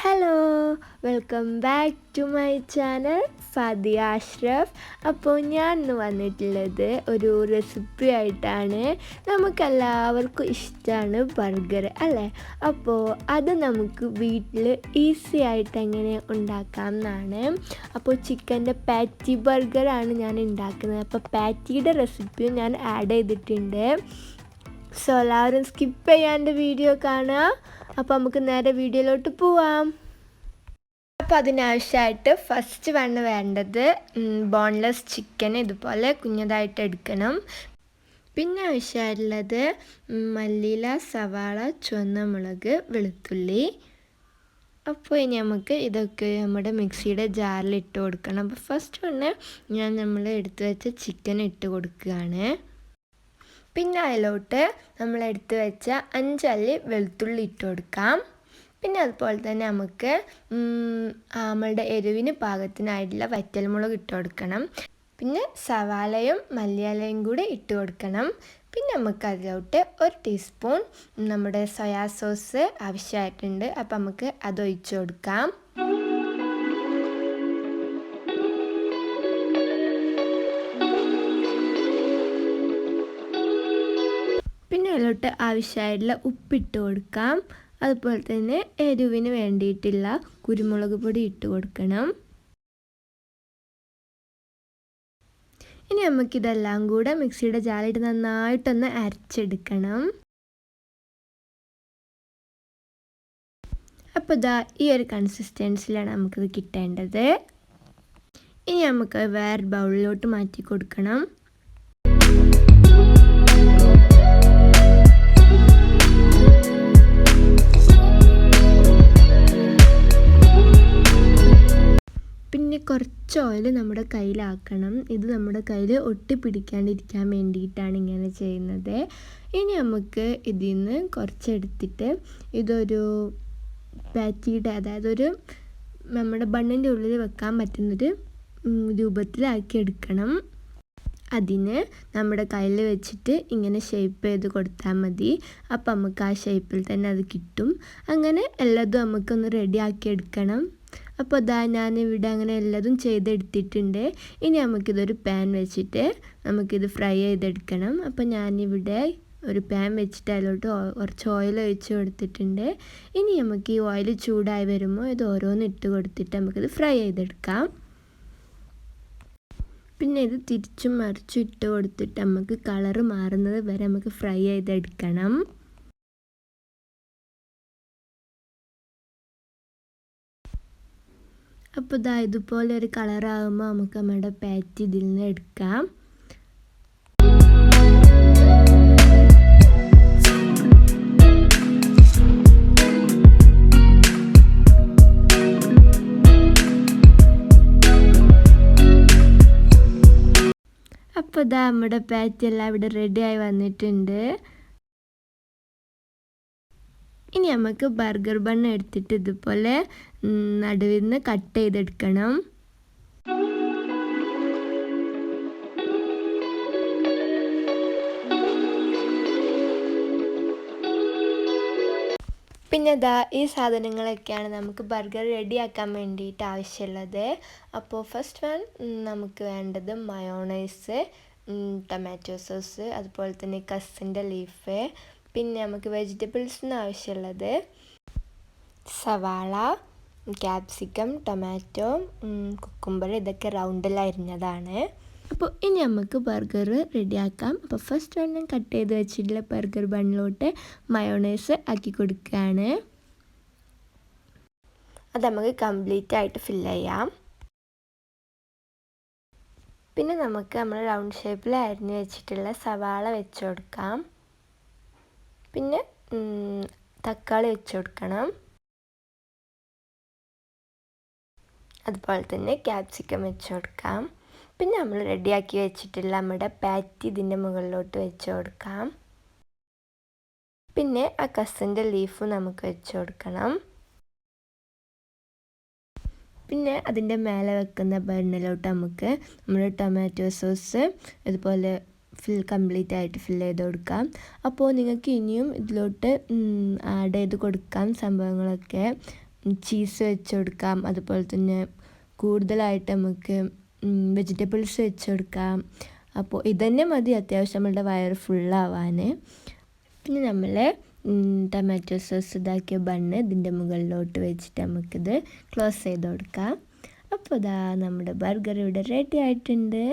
Hello, welcome back to my channel ഫദിയാഷ്റഫ്. അപ്പോൾ ഞാൻ ഇന്ന് വന്നിട്ടുള്ളത് ഒരു റെസിപ്പി ആയിട്ടാണ്. നമുക്കെല്ലാവർക്കും ഇഷ്ടമാണ് ബർഗർ അല്ലേ? അപ്പോൾ അത് നമുക്ക് വീട്ടിൽ ഈസി ആയിട്ട് എങ്ങനെ ഉണ്ടാക്കാം എന്നാണ്. അപ്പോൾ ചിക്കൻ്റെ പാറ്റി ബർഗറാണ് ഞാൻ ഉണ്ടാക്കുന്നത്. അപ്പോൾ പാറ്റിയുടെ റെസിപ്പിയും ഞാൻ ആഡ് ചെയ്തിട്ടുണ്ട്. സോ എല്ലാവരും സ്കിപ്പ് ചെയ്യാണ്ട് വീഡിയോ കാണുക. അപ്പോൾ നമുക്ക് നേരെ വീഡിയോയിലോട്ട് പോവാം. അപ്പോൾ അതിനാവശ്യമായിട്ട് ഫസ്റ്റ് വേണ്ടത് ബോൺലെസ് ചിക്കൻ ഇതുപോലെ കുഞ്ഞതായിട്ട് എടുക്കണം. പിന്നെ ആവശ്യമായിട്ടുള്ളത് മല്ലിയില, സവാള, ചുവന്ന മുളക്, വെളുത്തുള്ളി. അപ്പോൾ ഇനി നമുക്ക് ഇതൊക്കെ നമ്മുടെ മിക്സിയുടെ ജാറിൽ ഇട്ട് കൊടുക്കണം. അപ്പോൾ ഫസ്റ്റ് നമ്മൾ എടുത്തു വെച്ച ചിക്കൻ ഇട്ട് കൊടുക്കുകയാണ്. പിന്നെ അതിലോട്ട് നമ്മൾ എടുത്തു വെച്ച 5 അല്ലി വെളുത്തുള്ളി ഇട്ട് കൊടുക്കാം. പിന്നെ അതുപോലെ തന്നെ നമുക്ക് നമ്മളുടെ എരിവിന് പാകത്തിനായിട്ടുള്ള വറ്റൽമുളക് ഇട്ട് കൊടുക്കണം. പിന്നെ സവാളയും മല്ലിയിലയും കൂടി ഇട്ട് കൊടുക്കണം. പിന്നെ നമുക്ക് അതിലോട്ട് 1 ടീസ്പൂൺ നമ്മുടെ സോയാ സോസ് ആവശ്യമായിട്ടുണ്ട്. അപ്പം നമുക്ക് അത് ഒഴിച്ചു കൊടുക്കാം. പിന്നെ അതിലോട്ട് ആവശ്യമായിട്ടുള്ള ഉപ്പിട്ട് കൊടുക്കാം. അതുപോലെ തന്നെ എരിവിന് വേണ്ടിയിട്ടുള്ള കുരുമുളക് പൊടി ഇട്ട് കൊടുക്കണം. ഇനി നമുക്കിതെല്ലാം കൂടെ മിക്സിയുടെ ജാറിലിട്ട് നന്നായിട്ടൊന്ന് അരച്ചെടുക്കണം. അപ്പോൾ ഇതാ ഈ ഒരു കൺസിസ്റ്റൻസിലാണ് നമുക്കിത് കിട്ടേണ്ടത്. ഇനി നമുക്ക് വേറെ ബൗളിലോട്ട് മാറ്റി കൊടുക്കണം. പിന്നെ കുറച്ച് ഓയിൽ നമ്മുടെ കയ്യിലാക്കണം. ഇത് നമ്മുടെ കയ്യിൽ ഒട്ടിപ്പിടിക്കാണ്ടിരിക്കാൻ വേണ്ടിയിട്ടാണ് ഇങ്ങനെ ചെയ്യുന്നത്. ഇനി നമുക്ക് ഇതിൽ നിന്ന് കുറച്ചെടുത്തിട്ട് ഇതൊരു പാറ്റിയുടെ, അതായത് നമ്മുടെ ബണ്ണിൻ്റെ ഉള്ളിൽ വെക്കാൻ പറ്റുന്നൊരു രൂപത്തിലാക്കി എടുക്കണം. അതിന് നമ്മുടെ കയ്യിൽ വെച്ചിട്ട് ഇങ്ങനെ ഷേപ്പ് ചെയ്ത് കൊടുത്താൽ മതി. അപ്പം നമുക്ക് ആ ഷേപ്പിൽ തന്നെ അത് കിട്ടും. അങ്ങനെ എല്ലാതും നമുക്കൊന്ന് റെഡിയാക്കി എടുക്കണം. അപ്പോൾ ഇതാ ഞാനിവിടെ അങ്ങനെ എല്ലാതും ചെയ്തെടുത്തിട്ടുണ്ട്. ഇനി നമുക്കിതൊരു പാൻ വെച്ചിട്ട് നമുക്കിത് ഫ്രൈ ചെയ്തെടുക്കണം. അപ്പോൾ ഞാനിവിടെ ഒരു പാൻ വെച്ചിട്ട് അതിലോട്ട് കുറച്ച് ഓയിൽ ഒഴിച്ച് കൊടുത്തിട്ടുണ്ട്. ഇനി നമുക്ക് ഈ ഓയിൽ ചൂടായി വരുമ്പോൾ ഇത് ഓരോന്ന് ഇട്ട് കൊടുത്തിട്ട് നമുക്കിത് ഫ്രൈ ചെയ്തെടുക്കാം. പിന്നെ ഇത് തിരിച്ചും മറിച്ചും ഇട്ട് കൊടുത്തിട്ട് നമുക്ക് കളറ് മാറുന്നത് വരെ നമുക്ക് ഫ്രൈ ചെയ്തെടുക്കണം. അപ്പോൾ ഇതാ ഇതുപോലെ ഒരു കളറാകുമ്പോൾ നമുക്ക് നമ്മുടെ പാറ്റി ഇതിൽ നിന്ന് എടുക്കാം. അപ്പോൾ ഇതാ നമ്മുടെ പാറ്റി എല്ലാം ഇവിടെ റെഡിയായി വന്നിട്ടുണ്ട്. ഇനി നമുക്ക് ബർഗർ ബൺ എടുത്തിട്ട് ഇതുപോലെ നടുവിൽ നിന്ന് കട്ട് ചെയ്തെടുക്കണം. പിന്നെ ഇതാ ഈ സാധനങ്ങളൊക്കെയാണ് നമുക്ക് ബർഗർ റെഡിയാക്കാൻ വേണ്ടിയിട്ട് ആവശ്യമുള്ളത്. അപ്പോൾ ഫസ്റ്റ് നമുക്ക് വേണ്ടത് മയോണൈസ്, ടൊമാറ്റോ സോസ്, അതുപോലെ തന്നെ കസിൻ്റെ ലീഫ്. പിന്നെ നമുക്ക് വെജിറ്റബിൾസിന് ആവശ്യമുള്ളത് സവാള, ക്യാപ്സിക്കം, ടൊമാറ്റോ, കുക്കുംബർ, ഇതൊക്കെ റൗണ്ടിൽ അരിഞ്ഞതാണ്. അപ്പോൾ ഇനി നമുക്ക് ബർഗർ റെഡിയാക്കാം. അപ്പോൾ ഫസ്റ്റ് ഞാൻ കട്ട് ചെയ്ത് വെച്ചിട്ടുള്ള ബർഗർ ബണ്ണിലോട്ട് മയോണൈസ് ആക്കി കൊടുക്കുകയാണ്. അത് നമുക്ക് കംപ്ലീറ്റ് ആയിട്ട് ഫില്ല് ചെയ്യാം. പിന്നെ നമുക്ക് നമ്മൾ റൗണ്ട് ഷേപ്പിൽ അരിഞ്ഞ് വെച്ചിട്ടുള്ള സവാള വെച്ച് കൊടുക്കാം. പിന്നെ തക്കാളി വെച്ച് കൊടുക്കണം. അതുപോലെ തന്നെ ക്യാപ്സിക്കം വെച്ച് കൊടുക്കാം. പിന്നെ നമ്മൾ റെഡിയാക്കി വെച്ചിട്ടുള്ള നമ്മുടെ പാറ്റി ഇതിൻ്റെ മുകളിലോട്ട് വെച്ച് കൊടുക്കാം. പിന്നെ ആ കസിൻ്റെ ലീഫ് നമുക്ക് വെച്ച് കൊടുക്കണം. പിന്നെ അതിൻ്റെ മേലെ വെക്കുന്ന ബണ്ണിലോട്ട് നമുക്ക് നമ്മുടെ ടൊമാറ്റോ സോസ് ഇതുപോലെ കംപ്ലീറ്റ് ആയിട്ട് ഫില്ല് ചെയ്ത് കൊടുക്കാം. അപ്പോൾ നിങ്ങൾക്ക് ഇനിയും ഇതിലോട്ട് ആഡ് ചെയ്ത് കൊടുക്കാം സംഭവങ്ങളൊക്കെ. ചീസ് വെച്ച് കൊടുക്കാം. അതുപോലെ തന്നെ കൂടുതലായിട്ട് നമുക്ക് വെജിറ്റബിൾസ് വെച്ച് കൊടുക്കാം. അപ്പോൾ ഇതന്നെ മതി അത്യാവശ്യം നമ്മളുടെ വയറ് ഫുള്ളാവാൻ. പിന്നെ നമ്മൾ ടൊമാറ്റോ സോസ് ഇതാക്കിയ ബണ്ണ് ഇതിൻ്റെ മുകളിലോട്ട് വെച്ചിട്ട് നമുക്കിത് ക്ലോസ് ചെയ്ത് കൊടുക്കാം. അപ്പോൾ ഇതാ നമ്മുടെ ബർഗർ ഇവിടെ റെഡി ആയിട്ടുണ്ട്.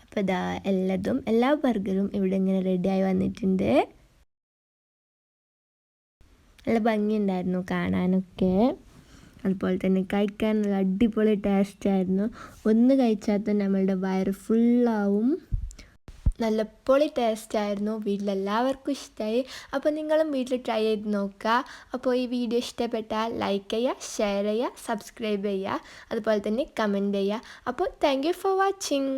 അപ്പോൾ ഇതാ എല്ലാ ബർഗറും ഇവിടെ ഇങ്ങനെ റെഡിയായി വന്നിട്ടുണ്ട്. നല്ല ഭംഗിയുണ്ടായിരുന്നു കാണാനൊക്കെ. അതുപോലെ തന്നെ കഴിക്കാൻ നല്ല അടിപൊളി ടേസ്റ്റായിരുന്നു. ഒന്ന് കഴിച്ചാൽ തന്നെ നമ്മളുടെ വയറ് ഫുള്ളാവും. നല്ല പൊളി ടേസ്റ്റായിരുന്നു. വീട്ടിലെല്ലാവർക്കും ഇഷ്ടമായി. അപ്പോൾ നിങ്ങളും വീട്ടിൽ ട്രൈ ചെയ്ത് നോക്കുക. അപ്പോൾ ഈ വീഡിയോ ഇഷ്ടപ്പെട്ടാൽ ലൈക്ക് ചെയ്യുക, ഷെയർ ചെയ്യുക, സബ്സ്ക്രൈബ് ചെയ്യുക, അതുപോലെ തന്നെ കമൻറ്റ് ചെയ്യുക. അപ്പോൾ താങ്ക് യു ഫോർ വാച്ചിങ്.